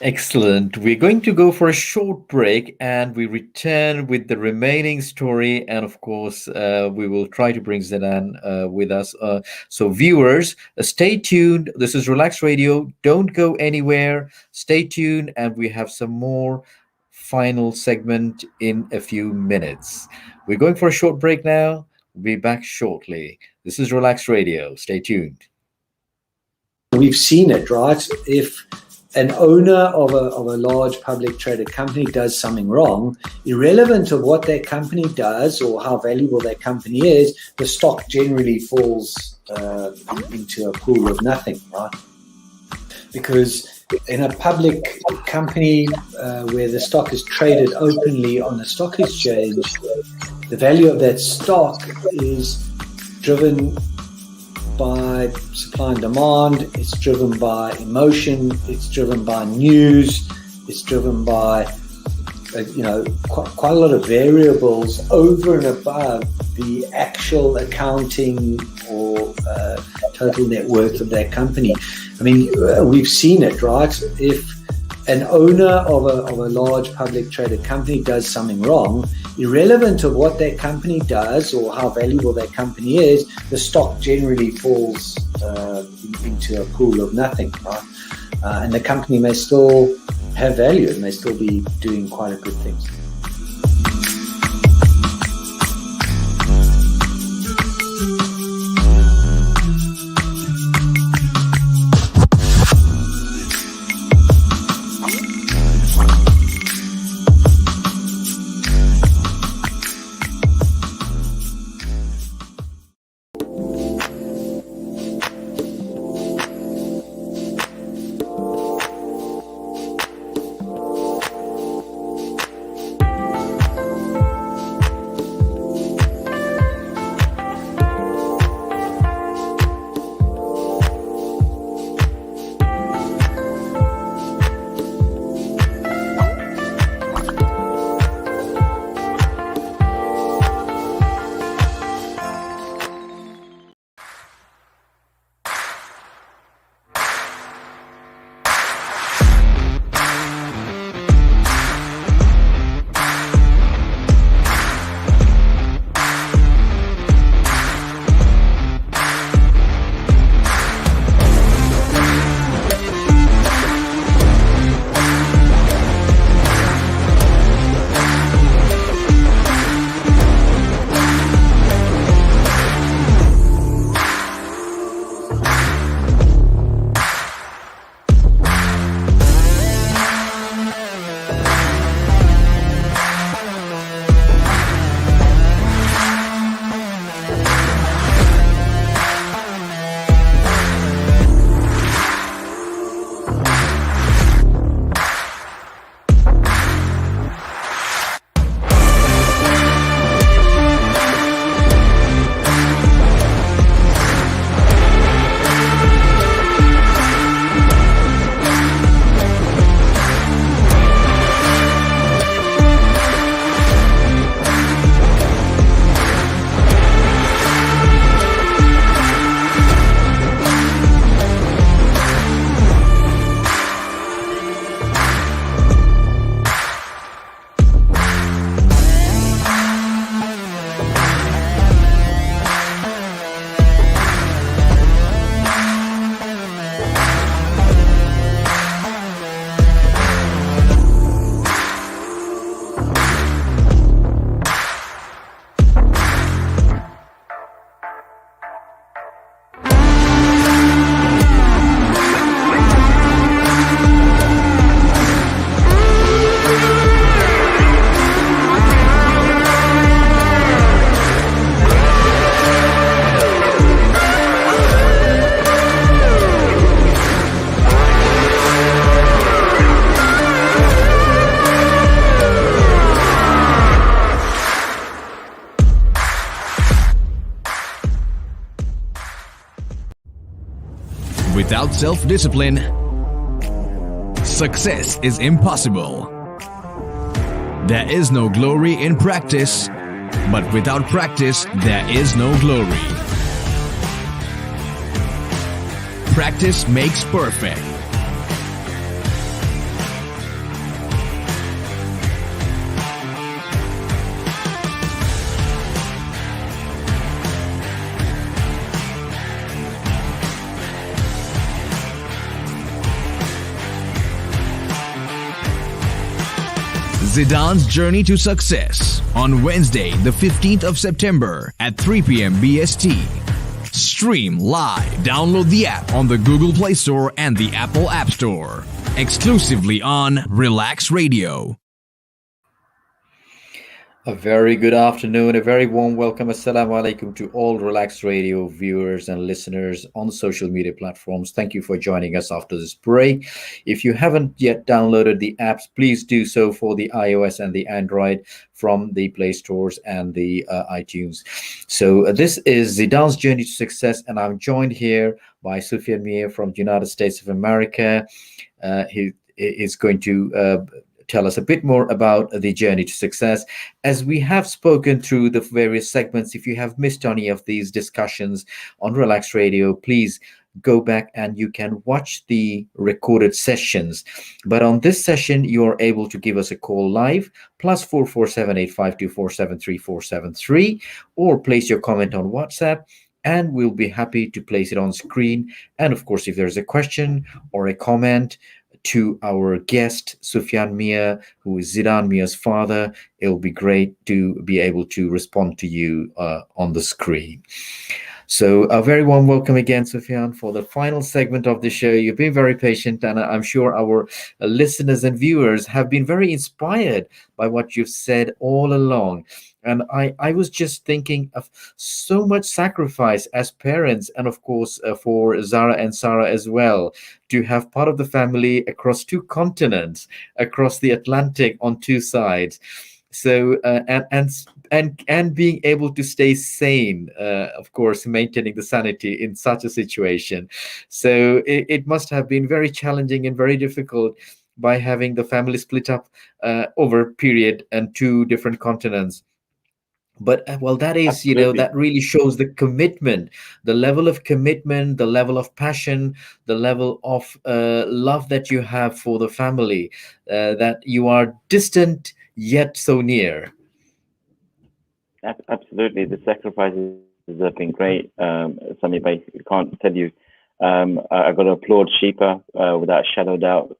Excellent. We're going to go for a short break and we return with the remaining story. And of course, we will try to bring Zidan with us. So viewers, stay tuned. This is Relaks Radio. Don't go anywhere. Stay tuned. And we have some more final segment in a few minutes. We're going for a short break now. We'll be back shortly. This is Relaks Radio. Stay tuned. We've seen it, right? If an owner of a large public traded company does something wrong, irrelevant of what that company does or how valuable that company is, the stock generally falls into a pool of nothing, right? Because in a public company where the stock is traded openly on the stock exchange, the value of that stock is driven by supply and demand, it's driven by emotion, it's driven by news, it's driven by quite a lot of variables over and above the actual accounting or total net worth of that company. I mean, we've seen it, right? If an owner of a large public traded company does something wrong, irrelevant of what that company does or how valuable that company is, the stock generally falls into a pool of nothing, right? And the company may still have value and may still be doing quite a good things. Without self-discipline, success is impossible. There is no glory in practice, but without practice, there is no glory. Practice makes perfect. Zidan's Journey to Success on Wednesday, the 15th of September at 3 p.m. BST. Stream live. Download the app on the Google Play Store and the Apple App Store. exclusively on Relaks Radio. A very good afternoon, a very warm welcome. Assalamu alaikum to all Relax Radio viewers and listeners on social media platforms. Thank you for joining us after this break. If you haven't yet downloaded the apps, please do so for the iOS and the Android from the Play Stores and the iTunes. So this is Zidan's Journey to Success, and I'm joined here by Sufyan Mir from the United States of America. He is going to tell us a bit more about the journey to success. As we have spoken through the various segments, if you have missed any of these discussions on Relax Radio, please go back and you can watch the recorded sessions. But on this session, you are able to give us a call live, +447852473473, or place your comment on WhatsApp, and we'll be happy to place it on screen. And of course, if there's a question or a comment to our guest, Sufyan Mir, who is Zidan Mir's father, it will be great to be able to respond to you on the screen. So a very warm welcome again, Sufyan, for the final segment of the show. You've been very patient, and I'm sure our listeners and viewers have been very inspired by what you've said all along. And I was just thinking of so much sacrifice as parents, and of course for Zara and Sarah as well, to have part of the family across two continents, across the Atlantic on two sides. So and being able to stay sane, of course, maintaining the sanity in such a situation. So it must have been very challenging and very difficult by having the family split up over a period and two different continents. But well, that is, Absolutely. that really shows the commitment, the level of commitment, the level of passion, the level of love that you have for the family, that you are distant yet so near. Absolutely. The sacrifices have been great. Sami Bhai, I can't tell you. I got to applaud Sheepa without a shadow of doubt,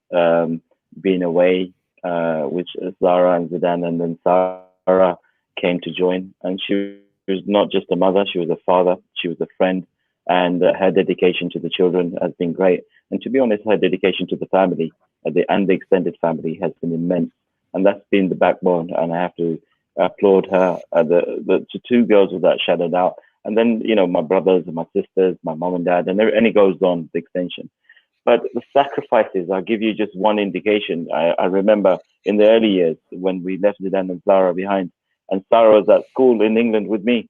being away, which Zara and Zidan and then Sarah came to join. And she was not just a mother, she was a father, she was a friend, and her dedication to the children has been great. And to be honest, her dedication to the family and the extended family has been immense. And that's been the backbone. And I have to applaud her, the two girls without shadow of doubt. And then, my brothers and my sisters, my mom and dad, and it goes on, the extension. But the sacrifices, I'll give you just one indication. I remember in the early years when we left Zidan and Zara behind, and Sarah was at school in England with me.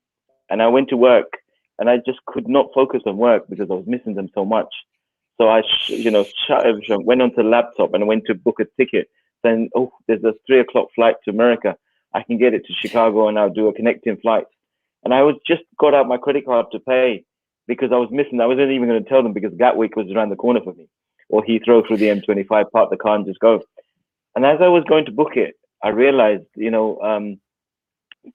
And I went to work, and I just could not focus on work because I was missing them so much. So I, shut everything, went onto the laptop, and I went to book a ticket. Then, there's a 3:00 flight to America. I can get it to Chicago, and I'll do a connecting flight. And I was just got out my credit card to pay because I was missing. I wasn't even going to tell them because Gatwick was around the corner for me, or Heathrow through the M25, park the car and just go. And as I was going to book it, I realized,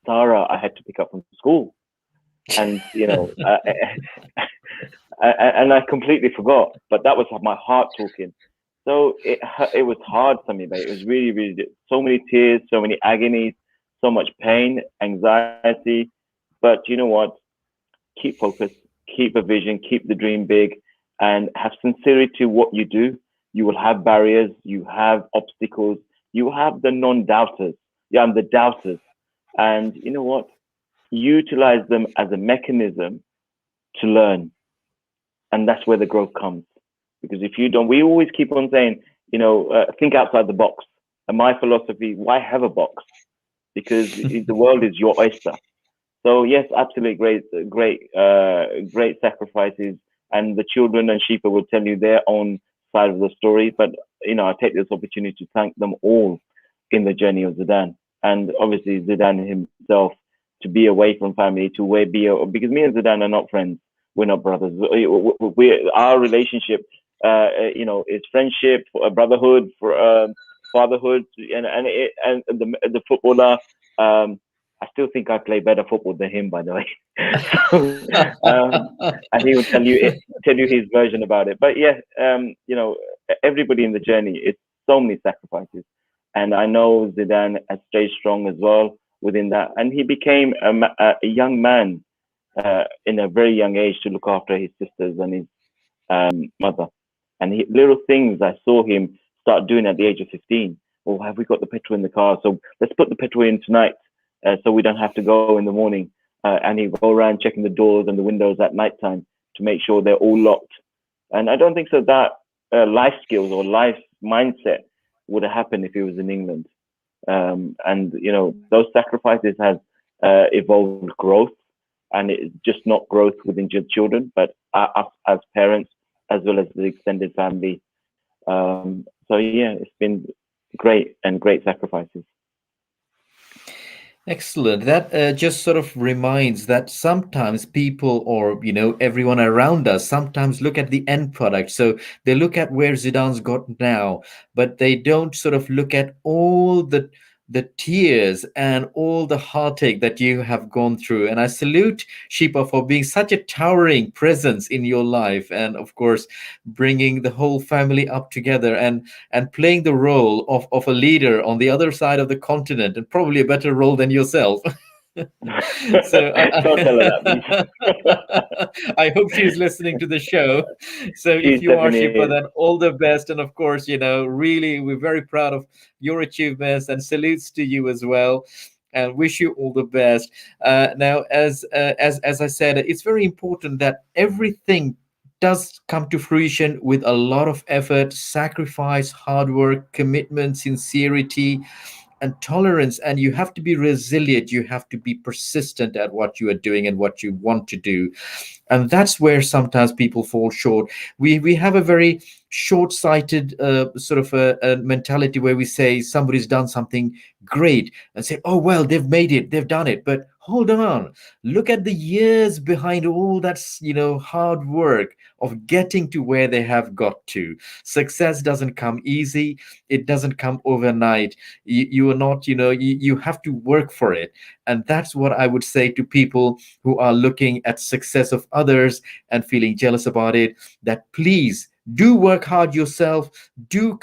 Sarah, I had to pick up from school, and and I completely forgot. But that was my heart talking. So it was hard for me, but it was really, really so many tears, so many agonies, so much pain, anxiety. But you know what? Keep focused, keep a vision, keep the dream big, and have sincerity to what you do. You will have barriers, you have obstacles, you have the non-doubters, and the doubters. And you know what? Utilize them as a mechanism to learn. And that's where the growth comes. Because if you don't, we always keep on saying, think outside the box. And my philosophy, why have a box? Because the world is your oyster. So yes, absolutely great sacrifices. And the children and Sheepa will tell you their own side of the story. But, I take this opportunity to thank them all in the journey of Zidan. And obviously Zidan himself, to be away from family, because me and Zidan are not friends. We're not brothers. Our relationship, is friendship, brotherhood, fatherhood, and the footballer. I still think I play better football than him, by the way. And he will tell you his version about it. But yeah, everybody in the journey, it's so many sacrifices. And I know Zidan has stayed strong as well within that. And he became a young man in a very young age to look after his sisters and his mother. And little things, I saw him start doing at the age of 15. Or have we got the petrol in the car? So let's put the petrol in tonight, so we don't have to go in the morning. And he'll go around checking the doors and the windows at night time to make sure they're all locked. And I don't think so that life skills or life mindset would have happened if he was in England. And those sacrifices have evolved growth, and it's just not growth within your children, but us as parents as well as the extended family. So yeah, it's been great and great sacrifices. Excellent. That just sort of reminds that sometimes people, or everyone around us, sometimes look at the end product. So they look at where Zidan's got now, but they don't sort of look at all the tears and all the heartache that you have gone through. And I salute Shipa for being such a towering presence in your life, and of course bringing the whole family up together and playing the role of a leader on the other side of the continent, and probably a better role than yourself. So Don't tell her that, please. I hope she's listening to the show. So She's if you are, definitely Shipa, is. then all the best. And of course, really, we're very proud of your achievements, and salutes to you as well. And wish you all the best. Now, as I said, it's very important that everything does come to fruition with a lot of effort, sacrifice, hard work, commitment, sincerity, and tolerance. And you have to be resilient, you have to be persistent at what you are doing and what you want to do. And that's where sometimes people fall short. We have a very short-sighted sort of a mentality where we say somebody's done something great and say, oh well, they've made it, they've done it. But hold on, look at the years behind all that hard work of getting to where they have got to. Success doesn't come easy, it doesn't come overnight. You are not, you have to work for it. And that's what I would say to people who are looking at success of others and feeling jealous about it, that please do work hard yourself, do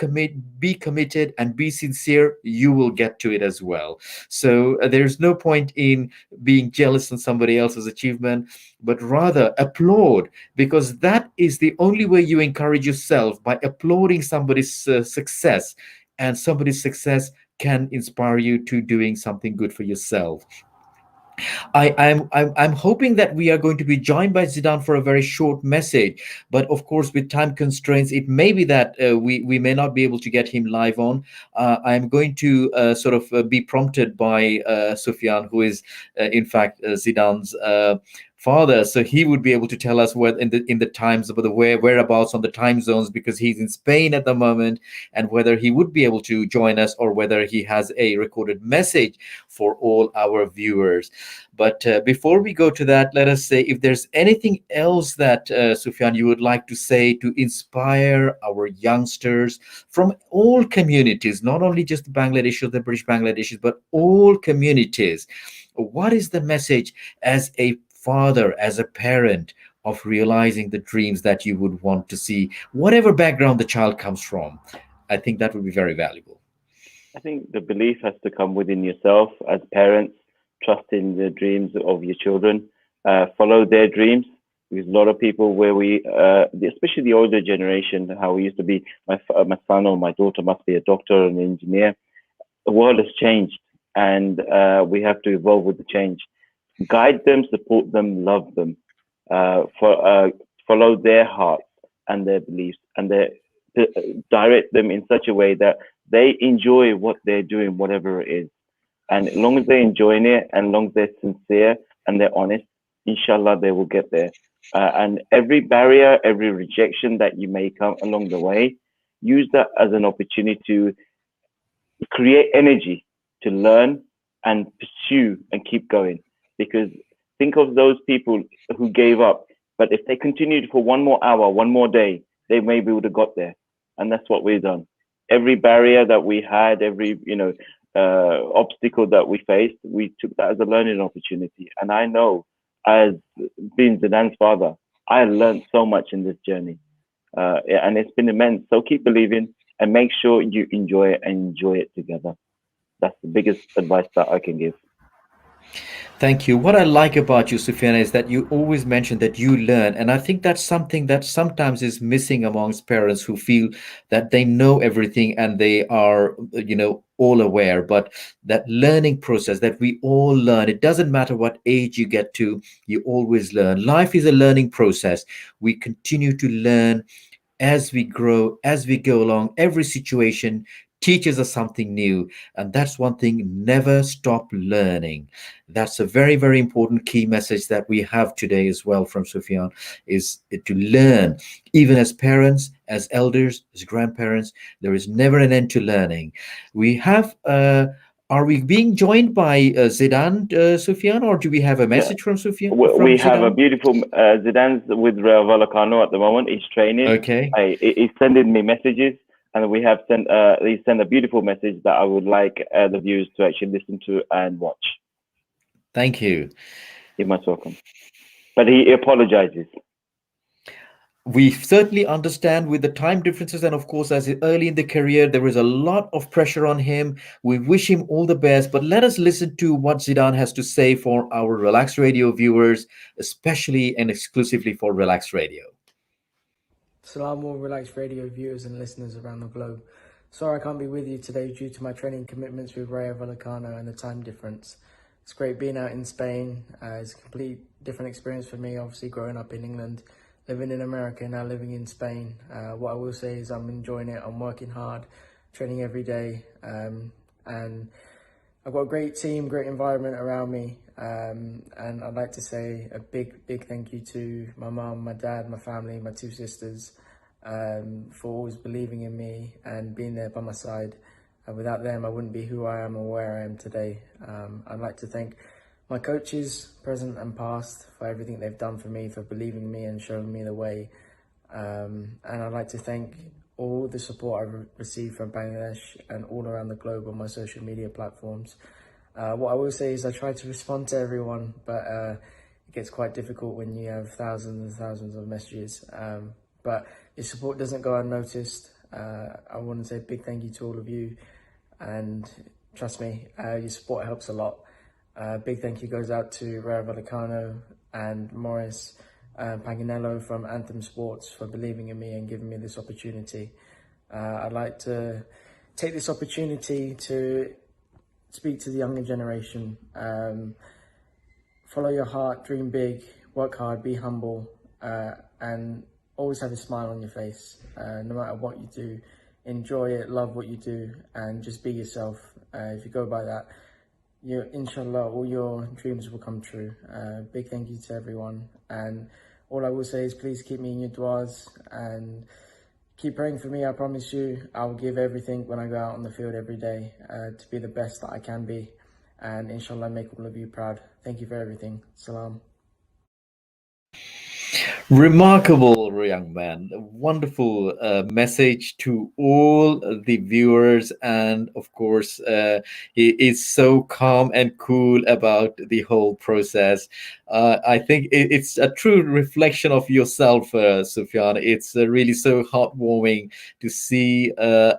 be committed, and be sincere. You will get to it as well. So there's no point in being jealous on somebody else's achievement, but rather applaud, because that is the only way you encourage yourself, by applauding somebody's success. And somebody's success can inspire you to doing something good for yourself. I'm hoping that we are going to be joined by Zidan for a very short message, but of course, with time constraints, it may be that we may not be able to get him live on. I'm going to sort of be prompted by Sufyan, who is in fact Zidan's father, so he would be able to tell us what in the times about the whereabouts on the time zones, because he's in Spain at the moment, and whether he would be able to join us or whether he has a recorded message for all our viewers. But before we go to that, let us say if there's anything else that Sufyan, you would like to say to inspire our youngsters from all communities, not only just the Bangladeshis, the British Bangladeshis, but all communities. What is the message as a father, as a parent, of realizing the dreams that you would want to see, whatever background the child comes from? I think that would be very valuable. I think the belief has to come within yourself as parents. Trust in the dreams of your children. Follow their dreams, because a lot of people, where especially the older generation, how we used to be, my son or my daughter must be a doctor or an engineer. The world has changed, and we have to evolve with the change. Guide them, support them, love them, follow their hearts and their beliefs, and direct them in such a way that they enjoy what they're doing, whatever it is. And as long as they're enjoying it, and as long as they're sincere and they're honest, inshallah, they will get there. And every barrier, every rejection that you may come along the way, use that as an opportunity to create energy to learn and pursue and keep going. Because think of those people who gave up, but if they continued for one more hour, one more day, they maybe would have got there. And that's what we've done. Every barrier that we had, every obstacle that we faced, we took that as a learning opportunity. And I know, as being Zidan's father, I learned so much in this journey, and it's been immense. So keep believing and make sure you enjoy it, and enjoy it together. That's the biggest advice that I can give. Thank you. What I like about you, Sufyan, is that you always mention that you learn. And I think that's something that sometimes is missing amongst parents who feel that they know everything and they are, all aware. But that learning process that we all learn, it doesn't matter what age you get to, you always learn. Life is a learning process. We continue to learn as we grow, as we go along. Every situation teaches us something new. And that's one thing, never stop learning. That's a very, very important key message that we have today as well from Sufyan, is to learn. Even as parents, as elders, as grandparents, there is never an end to learning. We have are we being joined by Zidan, Sufyan, or do we have a Yeah, message from Sufyan, we from have a Zidan? beautiful Zidane's with Real Volcano at the moment. He's training. Okay. He's sending me messages, and we have sent. He sent a beautiful message that I would like the viewers to actually listen to and watch. Thank you. You're most welcome. But he apologizes. We certainly understand with the time differences, and of course, as early in the career, there is a lot of pressure on him. We wish him all the best, but let us listen to what Zidan has to say for our Relax Radio viewers, especially and exclusively for Relax Radio. Salaam, Relax Radio viewers and listeners around the globe. Sorry I can't be with you today due to my training commitments with Rayo Vallecano and the time difference. It's great being out in Spain. It's a complete different experience for me, obviously growing up in England, living in America, now living in Spain. What I will say is I'm enjoying it. I'm working hard, training every day, and I've got a great team, great environment around me. And I'd like to say a big, big thank you to my mum, my dad, my family, my two sisters, for always believing in me and being there by my side. Without them, I wouldn't be who I am or where I am today. I'd like to thank my coaches, present and past, for everything they've done for me, for believing in me and showing me the way. And I'd like to thank all the support I've received from Bangladesh and all around the globe on my social media platforms. What I will say is I try to respond to everyone, but it gets quite difficult when you have thousands and thousands of messages. But your support doesn't go unnoticed. I want to say a big thank you to all of you, and trust me, your support helps a lot. Big thank you goes out to Rayo Vallecano and Morris Paganello from Anthem Sports for believing in me and giving me this opportunity. I'd like to take this opportunity to speak to the younger generation. Follow your heart, dream big, work hard, be humble, and always have a smile on your face. No matter what you do, enjoy it, love what you do, and just be yourself. If you go by that, inshallah, all your dreams will come true. Big thank you to everyone. And all I will say is please keep me in your du'as and keep praying for me. I promise you, I'll give everything when I go out on the field every day to be the best that I can be. And inshallah, make all of you proud. Thank you for everything. Salam. Remarkable young man. A wonderful message to all the viewers. And of course, he is so calm and cool about the whole process. I think it's a true reflection of yourself, Sufyan. It's really so heartwarming to see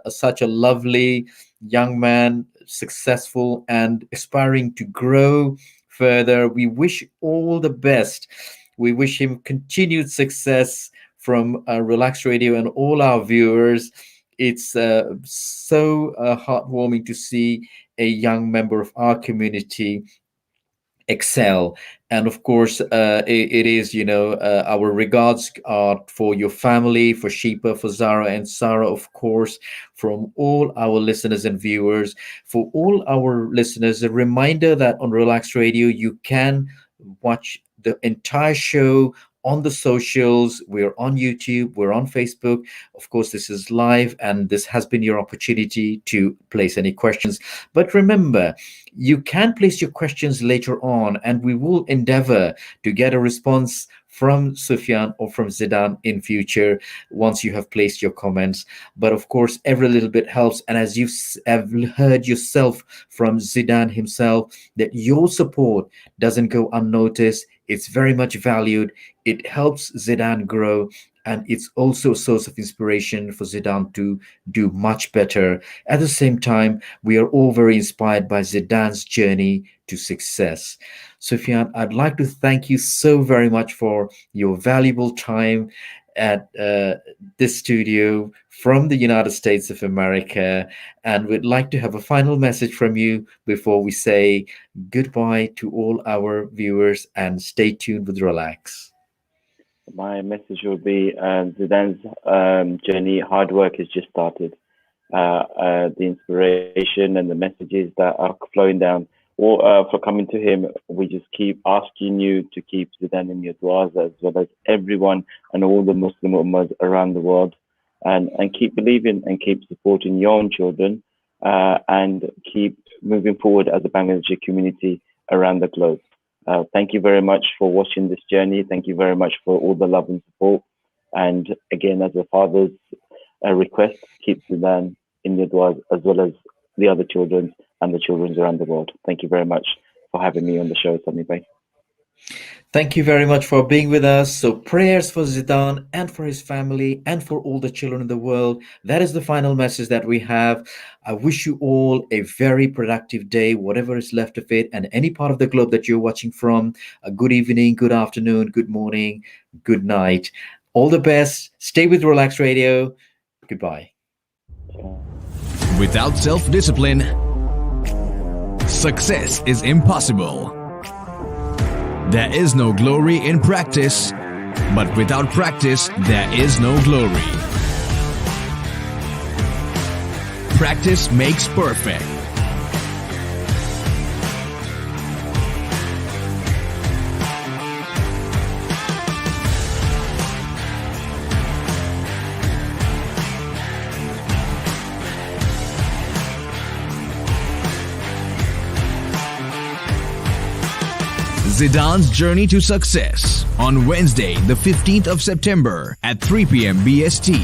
such a lovely young man, successful and aspiring to grow further. We wish all the best. We wish him continued success from Relax Radio and all our viewers. It's so heartwarming to see a young member of our community excel. And of course, it is, our regards are for your family, for Sheepa, for Zara and Sarah, of course, from all our listeners and viewers. For all our listeners, a reminder that on Relax Radio, you can watch the entire show on the socials. We're on YouTube, we're on Facebook. Of course, this is live, and this has been your opportunity to place any questions. But remember, you can place your questions later on, and we will endeavor to get a response from Sufyan or from Zidan in future once you have placed your comments. But of course, every little bit helps. And as you have heard yourself from Zidan himself, that your support doesn't go unnoticed. It's very much valued. It helps Zidan grow. and it's also a source of inspiration for Zidan to do much better. At the same time, we are all very inspired by Zidan's journey to success. Sufyan, I'd like to thank you so very much for your valuable time at this studio from the United States of America. And we'd like to have a final message from you before we say goodbye to all our viewers, and stay tuned with Relax. My message will be Zidan's journey, hard work has just started. The inspiration and the messages that are flowing down or for coming to him, we just keep asking you to keep Zidan in your du'as, as well as everyone and all the Muslim ummahs around the world, and keep believing and keep supporting your own children, and keep moving forward as a Bangladeshi community around the globe. Thank you very much for watching this journey. Thank you very much for all the love and support. And again, as a father's request, keep Zidan in your du'as, as well as the other children and the children around the world. Thank you very much for having me on the show, Sami Bhai. Thank you very much for being with us. So prayers for Zidan and for his family and for all the children in the world. That is the final message that we have. I wish you all a very productive day, whatever is left of it, and any part of the globe that you're watching from. A good evening, good afternoon, good morning, good night. All the best. Stay with Relax Radio. Goodbye. Without self-discipline, success is impossible. There is no glory in practice, but without practice, there is no glory. Practice makes perfect. Zidan's Journey to Success on Wednesday, the 15th of September at 3 p.m. BST.